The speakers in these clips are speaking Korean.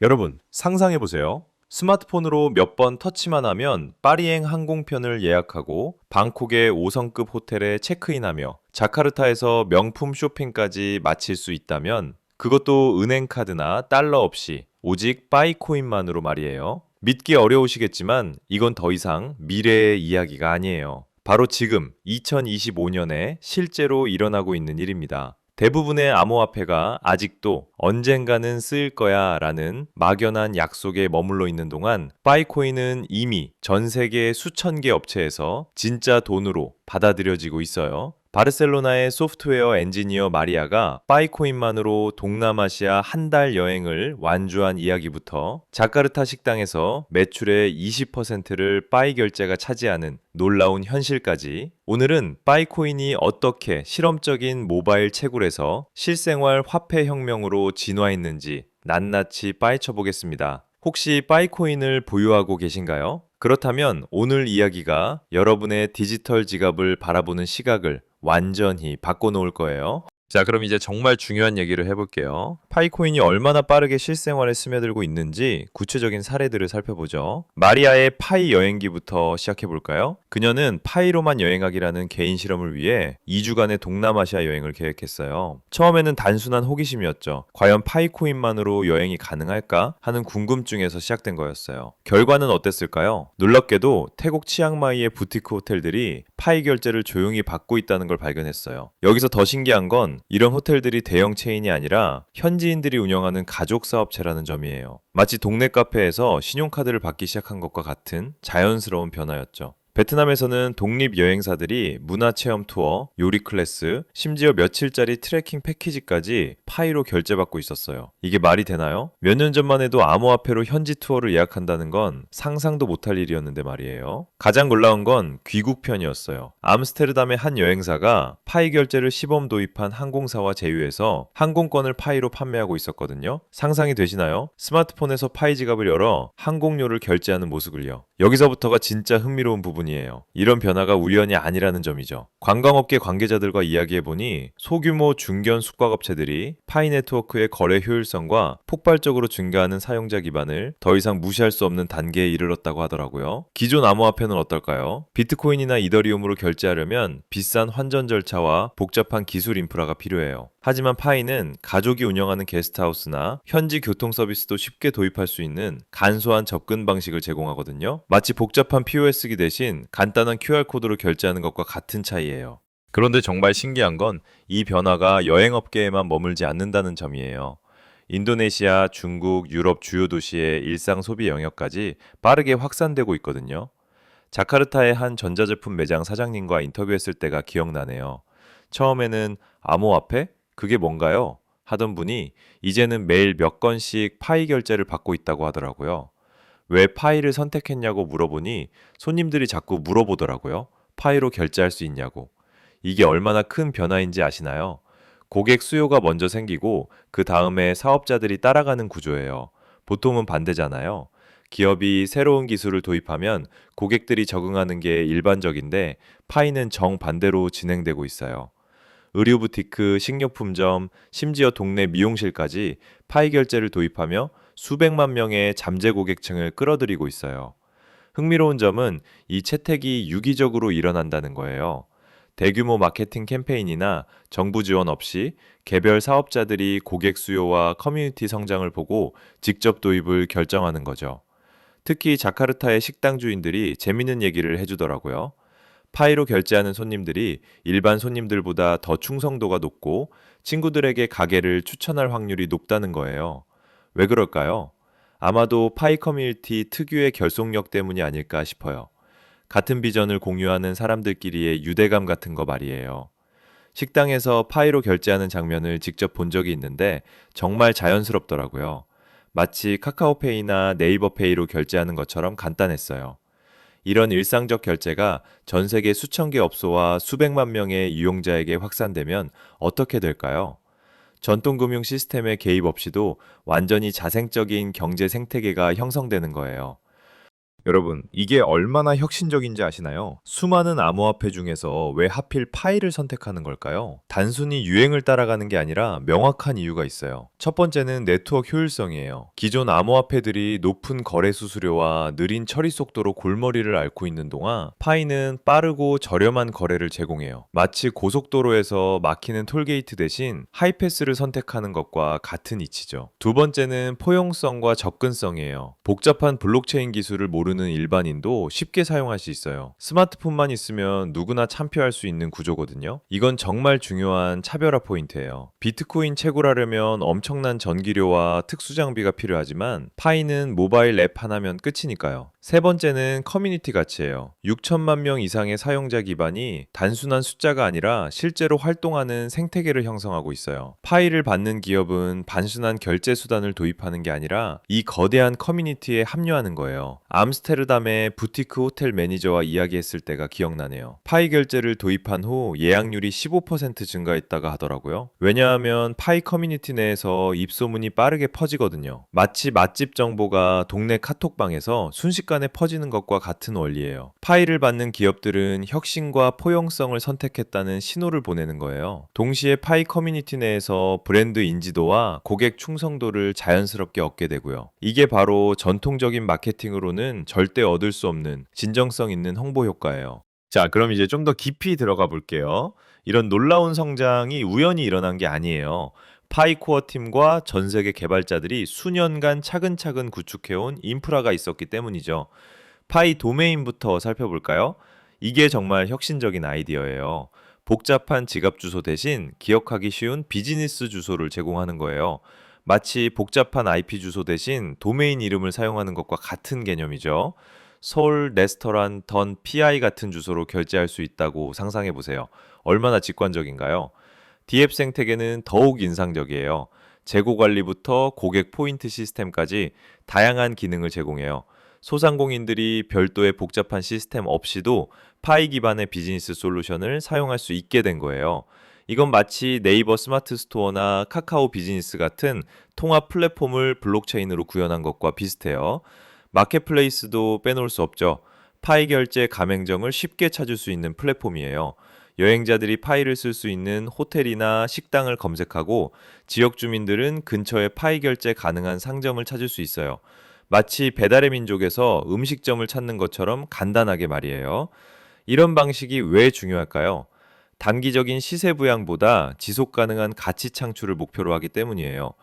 여러분, 상상해보세요. 스마트폰으로 몇 번 터치만 하면 파리행 항공편을 예약하고 방콕의 5성급 호텔에 체크인하며 자카르타에서 명품 쇼핑까지 마칠 수 있다면 그것도 은행카드나 달러 없이 오직 빠이코인만으로 말이에요. 믿기 어려우시겠지만 이건 더 이상 미래의 이야기가 아니에요. 바로 지금 2025년에 실제로 일어나고 있는 일입니다. 대부분의 암호화폐가 아직도 언젠가는 쓰일 거야 라는 막연한 약속에 머물러 있는 동안 파이코인은 이미 전 세계 수천 개 업체에서 진짜 돈으로 받아들여지고 있어요. 바르셀로나의 소프트웨어 엔지니어 마리아가 파이코인만으로 동남아시아 한 달 여행을 완주한 이야기부터 자카르타 식당에서 매출의 20%를 빠이 결제가 차지하는 놀라운 현실까지 오늘은 빠이코인이 어떻게 실험적인 모바일 채굴에서 실생활 화폐 혁명으로 진화했는지 낱낱이 파헤쳐 보겠습니다. 혹시 빠이코인을 보유하고 계신가요? 그렇다면 오늘 이야기가 여러분의 디지털 지갑을 바라보는 시각을 완전히 바꿔놓을 거예요. 자, 그럼 이제 정말 중요한 얘기를 해볼게요. 파이코인이 얼마나 빠르게 실생활에 스며들고 있는지 구체적인 사례들을 살펴보죠. 마리아의 파이 여행기부터 시작해볼까요? 그녀는 파이로만 여행하기라는 개인 실험을 위해 2주간의 동남아시아 여행을 계획했어요. 처음에는 단순한 호기심이었죠. 과연 파이코인만으로 여행이 가능할까 하는 궁금증에서 시작된 거였어요. 결과는 어땠을까요? 놀랍게도 태국 치앙마이의 부티크 호텔들이 파이 결제를 조용히 받고 있다는 걸 발견했어요. 여기서 더 신기한 건 이런 호텔들이 대형 체인이 아니라 현지인들이 운영하는 가족 사업체라는 점이에요. 마치 동네 카페에서 신용카드를 받기 시작한 것과 같은 자연스러운 변화였죠. 베트남에서는 독립 여행사들이 문화체험 투어, 요리 클래스, 심지어 며칠짜리 트레킹 패키지까지 파이로 결제받고 있었어요. 이게 말이 되나요? 몇 년 전만 해도 암호화폐로 현지 투어를 예약한다는 건 상상도 못할 일이었는데 말이에요. 가장 놀라운 건 귀국편이었어요. 암스테르담의 한 여행사가 파이 결제를 시범 도입한 항공사와 제휴해서 항공권을 파이로 판매하고 있었거든요. 상상이 되시나요? 스마트폰에서 파이 지갑을 열어 항공료를 결제하는 모습을요. 여기서부터가 진짜 흥미로운 부분이에요. 이런 변화가 우연이 아니라는 점이죠. 관광업계 관계자들과 이야기해보니 소규모 중견 숙박업체들이 파이 네트워크의 거래 효율성과 폭발적으로 증가하는 사용자 기반을 더 이상 무시할 수 없는 단계에 이르렀다고 하더라고요. 기존 암호화폐는 어떨까요? 비트코인이나 이더리움으로 결제하려면 비싼 환전 절차와 복잡한 기술 인프라가 필요해요. 하지만 파이는 가족이 운영하는 게스트하우스나 현지 교통 서비스도 쉽게 도입할 수 있는 간소한 접근 방식을 제공하거든요. 마치 복잡한 POS기 대신 간단한 QR코드로 결제하는 것과 같은 차이예요. 그런데 정말 신기한 건 이 변화가 여행업계에만 머물지 않는다는 점이에요. 인도네시아, 중국, 유럽 주요 도시의 일상 소비 영역까지 빠르게 확산되고 있거든요. 자카르타의 한 전자제품 매장 사장님과 인터뷰했을 때가 기억나네요. 처음에는 암호화폐? 그게 뭔가요? 하던 분이 이제는 매일 몇 건씩 파이 결제를 받고 있다고 하더라고요. 왜 파이를 선택했냐고 물어보니 손님들이 자꾸 물어보더라고요. 파이로 결제할 수 있냐고. 이게 얼마나 큰 변화인지 아시나요? 고객 수요가 먼저 생기고 그 다음에 사업자들이 따라가는 구조예요. 보통은 반대잖아요. 기업이 새로운 기술을 도입하면 고객들이 적응하는 게 일반적인데 파이는 정반대로 진행되고 있어요. 의류 부티크, 식료품점, 심지어 동네 미용실까지 파이 결제를 도입하며 수백만 명의 잠재 고객층을 끌어들이고 있어요. 흥미로운 점은 이 채택이 유기적으로 일어난다는 거예요. 대규모 마케팅 캠페인이나 정부 지원 없이 개별 사업자들이 고객 수요와 커뮤니티 성장을 보고 직접 도입을 결정하는 거죠. 특히 자카르타의 식당 주인들이 재밌는 얘기를 해주더라고요. 파이로 결제하는 손님들이 일반 손님들보다 더 충성도가 높고 친구들에게 가게를 추천할 확률이 높다는 거예요. 왜 그럴까요? 아마도 파이 커뮤니티 특유의 결속력 때문이 아닐까 싶어요. 같은 비전을 공유하는 사람들끼리의 유대감 같은 거 말이에요. 식당에서 파이로 결제하는 장면을 직접 본 적이 있는데 정말 자연스럽더라고요. 마치 카카오페이나 네이버페이로 결제하는 것처럼 간단했어요. 이런 일상적 결제가 전 세계 수천 개 업소와 수백만 명의 이용자에게 확산되면 어떻게 될까요? 전통 금융 시스템의 개입 없이도 완전히 자생적인 경제 생태계가 형성되는 거예요. 여러분, 이게 얼마나 혁신적인지 아시나요? 수많은 암호화폐 중에서 왜 하필 파이를 선택하는 걸까요? 단순히 유행을 따라가는 게 아니라 명확한 이유가 있어요. 첫 번째는 네트워크 효율성이에요. 기존 암호화폐들이 높은 거래 수수료와 느린 처리 속도로 골머리를 앓고 있는 동안 파이는 빠르고 저렴한 거래를 제공해요. 마치 고속도로에서 막히는 톨게이트 대신 하이패스를 선택하는 것과 같은 이치죠. 두 번째는 포용성과 접근성이에요. 복잡한 블록체인 기술을 모르는 일반인도 쉽게 사용할 수 있어요. 스마트폰만 있으면 누구나 참여할 수 있는 구조거든요. 이건 정말 중요한 차별화 포인트예요. 비트코인 채굴하려면 엄청난 전기료와 특수 장비가 필요하지만 파이는 모바일 앱 하나면 끝이니까요. 세 번째는 커뮤니티 가치예요. 6천만 명 이상의 사용자 기반이 단순한 숫자가 아니라 실제로 활동하는 생태계를 형성하고 있어요. 파이를 받는 기업은 단순한 결제 수단을 도입하는 게 아니라 이 거대한 커뮤니티에 합류하는 거예요. 암스테르담의 부티크 호텔 매니저와 이야기했을 때가 기억나네요. 파이 결제를 도입한 후 예약률이 15% 증가했다가 하더라고요. 왜냐하면 파이 커뮤니티 내에서 입소문이 빠르게 퍼지거든요. 마치 맛집 정보가 동네 카톡방에서 순식간에 퍼지는 것과 같은 원리예요. 파이를 받는 기업들은 혁신과 포용성을 선택했다는 신호를 보내는 거예요. 동시에 파이 커뮤니티 내에서 브랜드 인지도와 고객 충성도를 자연스럽게 얻게 되고요. 이게 바로 전통적인 마케팅으로는 절대 얻을 수 없는 진정성 있는 홍보 효과예요. 자, 그럼 이제 좀 더 깊이 들어가 볼게요. 이런 놀라운 성장이 우연히 일어난 게 아니에요. 파이코어 팀과 전 세계 개발자들이 수년간 차근차근 구축해온 인프라가 있었기 때문이죠. 파이 도메인부터 살펴볼까요? 이게 정말 혁신적인 아이디어예요. 복잡한 지갑 주소 대신 기억하기 쉬운 비즈니스 주소를 제공하는 거예요. 마치 복잡한 IP 주소 대신 도메인 이름을 사용하는 것과 같은 개념이죠. 서울 레스토랑 던 PI 같은 주소로 결제할 수 있다고 상상해 보세요. 얼마나 직관적인가요? 디앱 생태계는 더욱 인상적이에요. 재고 관리부터 고객 포인트 시스템까지 다양한 기능을 제공해요. 소상공인들이 별도의 복잡한 시스템 없이도 파이 기반의 비즈니스 솔루션을 사용할 수 있게 된 거예요. 이건 마치 네이버 스마트 스토어나 카카오 비즈니스 같은 통합 플랫폼을 블록체인으로 구현한 것과 비슷해요. 마켓플레이스도 빼놓을 수 없죠. 파이 결제 가맹점을 쉽게 찾을 수 있는 플랫폼이에요. 여행자들이 파이를 쓸 수 있는 호텔이나 식당을 검색하고 지역 주민들은 근처에 파이 결제 가능한 상점을 찾을 수 있어요. 마치 배달의 민족에서 음식점을 찾는 것처럼 간단하게 말이에요. 이런 방식이 왜 중요할까요? 단기적인 시세 부양보다 지속 가능한 가치 창출을 목표로 하기 때문이에요.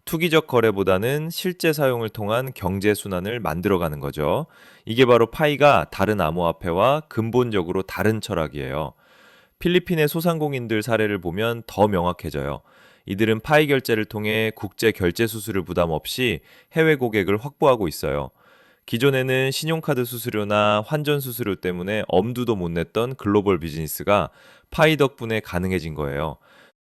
투기적 거래보다는 실제 사용을 통한 경제 순환을 만들어가는 거죠. 이게 바로 파이가 다른 암호화폐와 근본적으로 다른 철학이에요. 필리핀의 소상공인들 사례를 보면 더 명확해져요. 이들은 파이 결제를 통해 국제 결제 수수료 부담 없이 해외 고객을 확보하고 있어요. 기존에는 신용카드 수수료나 환전 수수료 때문에 엄두도 못 냈던 글로벌 비즈니스가 파이 덕분에 가능해진 거예요.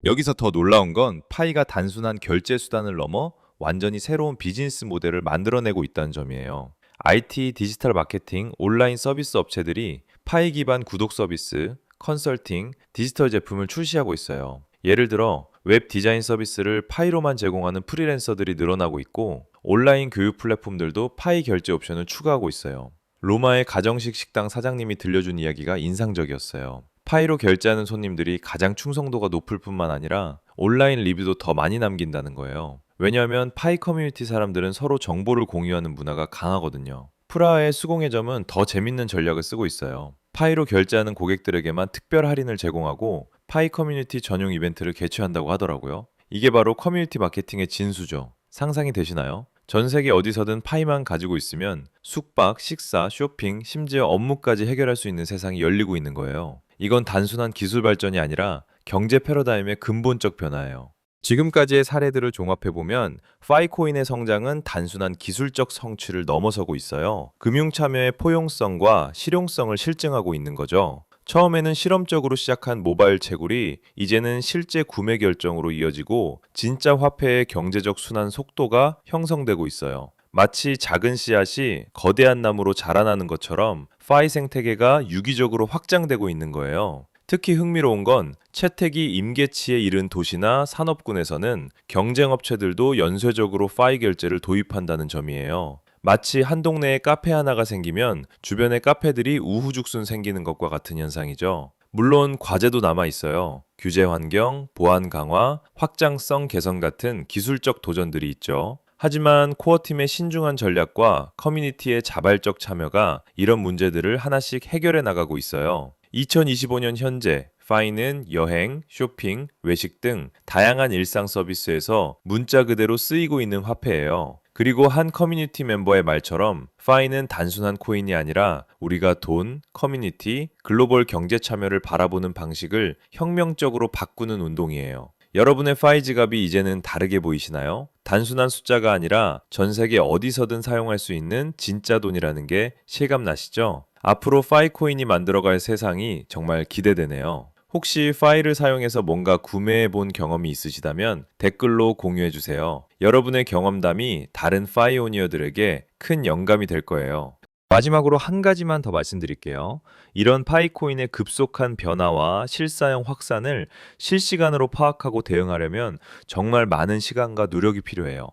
여기서 더 놀라운 건 파이가 단순한 결제 수단을 넘어 완전히 새로운 비즈니스 모델을 만들어내고 있다는 점이에요. IT, 디지털 마케팅, 온라인 서비스 업체들이 파이 기반 구독 서비스, 컨설팅, 디지털 제품을 출시하고 있어요. 예를 들어 웹 디자인 서비스를 파이로만 제공하는 프리랜서들이 늘어나고 있고 온라인 교육 플랫폼들도 파이 결제 옵션을 추가하고 있어요. 로마의 가정식 식당 사장님이 들려준 이야기가 인상적이었어요. 파이로 결제하는 손님들이 가장 충성도가 높을 뿐만 아니라 온라인 리뷰도 더 많이 남긴다는 거예요. 왜냐하면 파이 커뮤니티 사람들은 서로 정보를 공유하는 문화가 강하거든요. 프라하의 수공예점은 더 재밌는 전략을 쓰고 있어요. 파이로 결제하는 고객들에게만 특별 할인을 제공하고 파이 커뮤니티 전용 이벤트를 개최한다고 하더라고요. 이게 바로 커뮤니티 마케팅의 진수죠. 상상이 되시나요? 전 세계 어디서든 파이만 가지고 있으면 숙박, 식사, 쇼핑, 심지어 업무까지 해결할 수 있는 세상이 열리고 있는 거예요. 이건 단순한 기술 발전이 아니라 경제 패러다임의 근본적 변화예요. 지금까지의 사례들을 종합해보면 파이코인의 성장은 단순한 기술적 성취를 넘어서고 있어요. 금융 참여의 포용성과 실용성을 실증하고 있는 거죠. 처음에는 실험적으로 시작한 모바일 채굴이 이제는 실제 구매 결정으로 이어지고 진짜 화폐의 경제적 순환 속도가 형성되고 있어요. 마치 작은 씨앗이 거대한 나무로 자라나는 것처럼 파이 생태계가 유기적으로 확장되고 있는 거예요. 특히 흥미로운 건 채택이 임계치에 이른 도시나 산업군에서는 경쟁 업체들도 연쇄적으로 파이 결제를 도입한다는 점이에요. 마치 한 동네에 카페 하나가 생기면 주변의 카페들이 우후죽순 생기는 것과 같은 현상이죠. 물론 과제도 남아 있어요. 규제 환경, 보안 강화, 확장성 개선 같은 기술적 도전들이 있죠. 하지만 코어팀의 신중한 전략과 커뮤니티의 자발적 참여가 이런 문제들을 하나씩 해결해 나가고 있어요. 2025년 현재 파이는 여행, 쇼핑, 외식 등 다양한 일상 서비스에서 문자 그대로 쓰이고 있는 화폐예요. 그리고 한 커뮤니티 멤버의 말처럼 파이는 단순한 코인이 아니라 우리가 돈, 커뮤니티, 글로벌 경제 참여를 바라보는 방식을 혁명적으로 바꾸는 운동이에요. 여러분의 파이 지갑이 이제는 다르게 보이시나요? 단순한 숫자가 아니라 전 세계 어디서든 사용할 수 있는 진짜 돈이라는 게 실감 나시죠? 앞으로 파이 코인이 만들어갈 세상이 정말 기대되네요. 혹시 파이를 사용해서 뭔가 구매해 본 경험이 있으시다면 댓글로 공유해 주세요. 여러분의 경험담이 다른 파이오니어들에게 큰 영감이 될 거예요. 마지막으로 한 가지만 더 말씀드릴게요. 이런 파이코인의 급속한 변화와 실사용 확산을 실시간으로 파악하고 대응하려면 정말 많은 시간과 노력이 필요해요.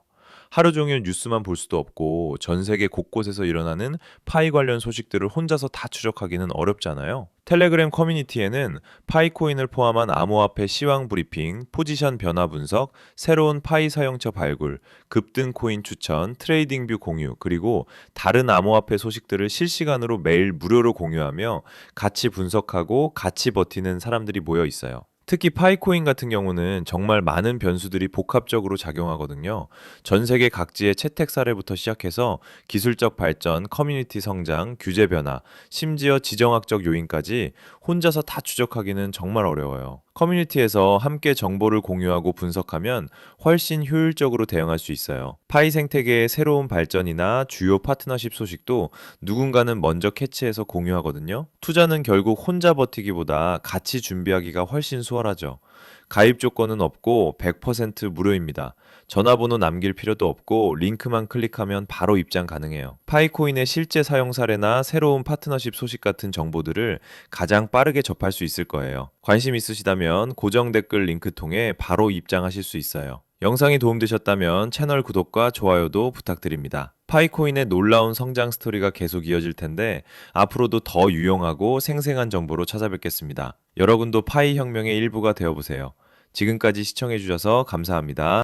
하루 종일 뉴스만 볼 수도 없고 전 세계 곳곳에서 일어나는 파이 관련 소식들을 혼자서 다 추적하기는 어렵잖아요. 텔레그램 커뮤니티에는 파이코인을 포함한 암호화폐 시황 브리핑, 포지션 변화 분석, 새로운 파이 사용처 발굴, 급등 코인 추천, 트레이딩 뷰 공유, 그리고 다른 암호화폐 소식들을 실시간으로 매일 무료로 공유하며 같이 분석하고 같이 버티는 사람들이 모여 있어요. 특히 파이코인 같은 경우는 정말 많은 변수들이 복합적으로 작용하거든요. 전 세계 각지의 채택 사례부터 시작해서 기술적 발전, 커뮤니티 성장, 규제 변화, 심지어 지정학적 요인까지 혼자서 다 추적하기는 정말 어려워요. 커뮤니티에서 함께 정보를 공유하고 분석하면 훨씬 효율적으로 대응할 수 있어요. 파이 생태계의 새로운 발전이나 주요 파트너십 소식도 누군가는 먼저 캐치해서 공유하거든요. 투자는 결국 혼자 버티기보다 같이 준비하기가 훨씬 수월하죠. 가입 조건은 없고 100% 무료입니다. 전화번호 남길 필요도 없고 링크만 클릭하면 바로 입장 가능해요. 파이코인의 실제 사용 사례나 새로운 파트너십 소식 같은 정보들을 가장 빠르게 접할 수 있을 거예요. 관심 있으시다면 고정 댓글 링크 통해 바로 입장하실 수 있어요. 영상이 도움되셨다면 채널 구독과 좋아요도 부탁드립니다. 파이코인의 놀라운 성장 스토리가 계속 이어질 텐데 앞으로도 더 유용하고 생생한 정보로 찾아뵙겠습니다. 여러분도 파이 혁명의 일부가 되어보세요. 지금까지 시청해주셔서 감사합니다.